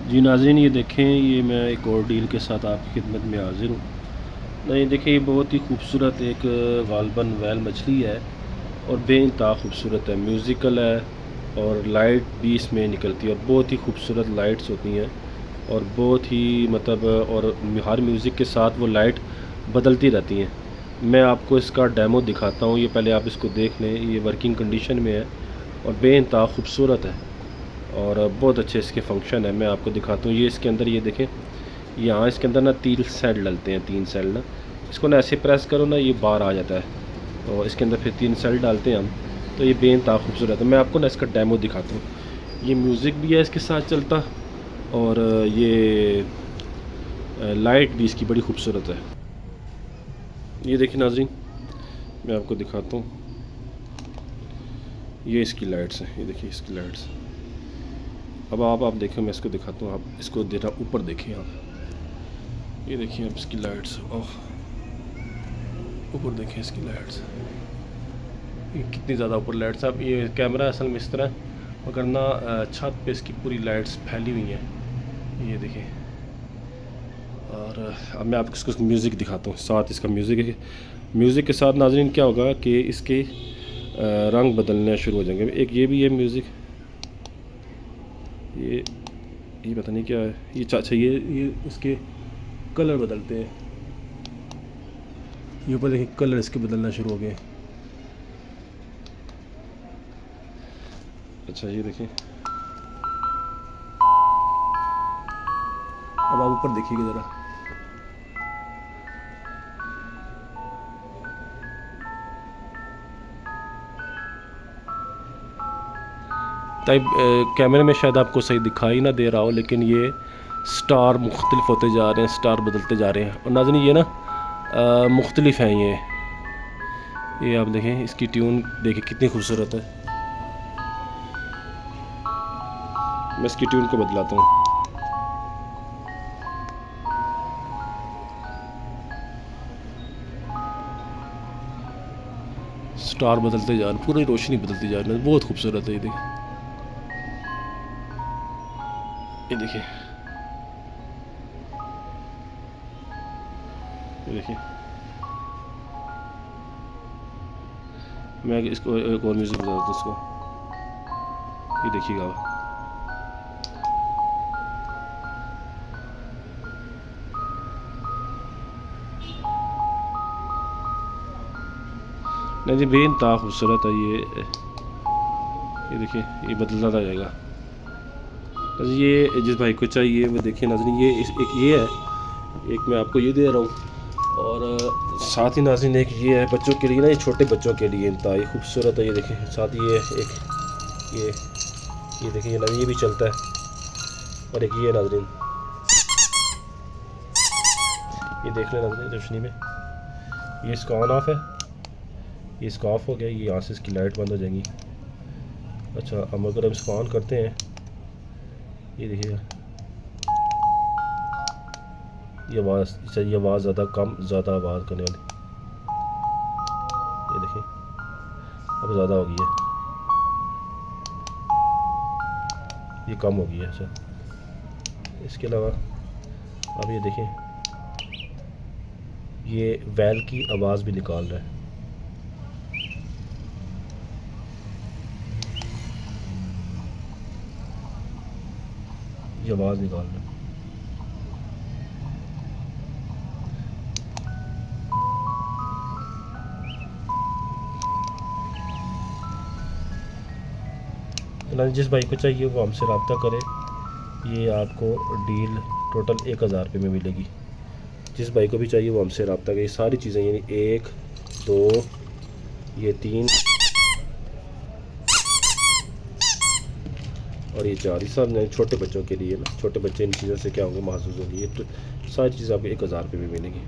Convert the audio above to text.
जी नाज़रीन, ये देखें, ये मैं एक और डील के साथ आपकी खिदमत में हाज़िर हूँ। नहीं देखिए, ये बहुत ही खूबसूरत एक गालबन वैल मछली है और बेइंतहा खूबसूरत है, म्यूज़िकल है और लाइट भी इसमें निकलती है और बहुत ही खूबसूरत लाइट्स होती हैं और बहुत ही मतलब और हर म्यूज़िक के साथ वो लाइट बदलती रहती हैं। मैं आपको इसका डेमो दिखाता हूँ, ये पहले आप इसको देख लें। ये वर्किंग कंडीशन में है और बेइंतहा खूबसूरत है और बहुत अच्छे इसके फंक्शन है। मैं आपको दिखाता हूँ। ये इसके अंदर ये देखें, यहाँ इसके अंदर ना 3 सेल डलते हैं, 3 सेल ना, इसको ना ऐसे प्रेस करो ना, ये बाहर आ जाता है और इसके अंदर फिर 3 सेल डालते हैं हम, तो ये बेइंतहा खूबसूरत है। मैं आपको ना इसका डेमो दिखाता हूँ। ये म्यूज़िक भी है इसके साथ चलता और ये लाइट भी इसकी बड़ी खूबसूरत है। ये देखिए नाज़रीन, मैं आपको दिखाता हूँ। ये इसकी लाइट्स हैं, ये देखिए इसकी लाइट्स। अब आप देखो, मैं इसको दिखाता हूँ। आप इसको देना ऊपर देखिए आप, ये देखिए अब इसकी लाइट्स। ओह, ऊपर देखिए इसकी लाइट्स, ये कितनी ज़्यादा ऊपर लाइट्स। अब ये कैमरा असल में इस तरह मगर ना छत पे इसकी पूरी लाइट्स फैली हुई हैं, ये देखिए। और अब मैं आपको इसको म्यूज़िक दिखाता हूँ, साथ इसका म्यूज़िक है। म्यूज़िक के साथ नाज़रीन क्या होगा कि इसके रंग बदलने शुरू हो जाएंगे। एक ये भी है म्यूज़िक, ये पता नहीं क्या है ये। अच्छा, ये इसके कलर बदलते हैं। ये ऊपर देखिए कलर इसके बदलना शुरू हो गए। अच्छा, ये देखिए, अब आप ऊपर देखिएगा ज़रा। टाइप कैमरे में शायद आपको सही दिखाई ना दे रहा हो, लेकिन ये स्टार मुख्तलिफ होते जा रहे हैं, स्टार बदलते जा रहे हैं। और नाज़रीन ये ना मुख्तलिफ हैं ये आप देखें, इसकी ट्यून देखिए कितनी खूबसूरत है। मैं इसकी ट्यून को बदलाता हूँ। स्टार बदलते जा रहे हैं, पूरी रोशनी बदलती जा रही है, बहुत खूबसूरत है। ये देखिए, ये देखिए। मैं इसको एक और म्यूज़िक बजाता हूँ इसको, ये देखिएगा। नहीं जी, बेइंतहा खूबसूरत है ये देखिए, ये बदलता जाएगा। ये जिस भाई को चाहिए वो देखिए नाज़रीन, ये एक ये है, एक मैं आपको ये दे रहा हूँ और साथ ही नाज़रीन एक ये है बच्चों के लिए ना, ये छोटे बच्चों के लिए इंतहाई खूबसूरत है। ये देखिए, साथ ही ये एक ये देखिए नाज़रीन, ये भी चलता है। और एक ये नाज़रीन, ये देख लें नाज़रीन रोशनी में, ये इसका ऑन ऑफ है, ये इसका ऑफ हो गया, ये यहाँ से इसकी लाइट बंद हो जाएंगी। अच्छा, अब अगर हम इसको ऑन करते हैं, ये देखिएगा, ये आवाज़ चाहिए, आवाज़ ज़्यादा कम, ज़्यादा आवाज़ करने वाली। ये देखिए, अब ज़्यादा हो गई है, ये कम हो गई है। अच्छा, इसके अलावा अब ये देखें, ये वैल की आवाज़ भी निकाल रहा है। ये आवाज़ निकाल रहा है। जिस भाई को चाहिए वो हमसे रब्ता करे। ये आपको डील टोटल 1000 रुपये में मिलेगी। जिस भाई को भी चाहिए वो हमसे रब्ता करे। ये सारी चीज़ें यानी 1 2 ये 3 और ये 4, ये सब छोटे बच्चों के लिए ना, छोटे बच्चे इन चीज़ों से क्या होंगे, महसूस होंगे। ये तो सारी चीज़ें आपको 1000 रुपये में मिलेंगी।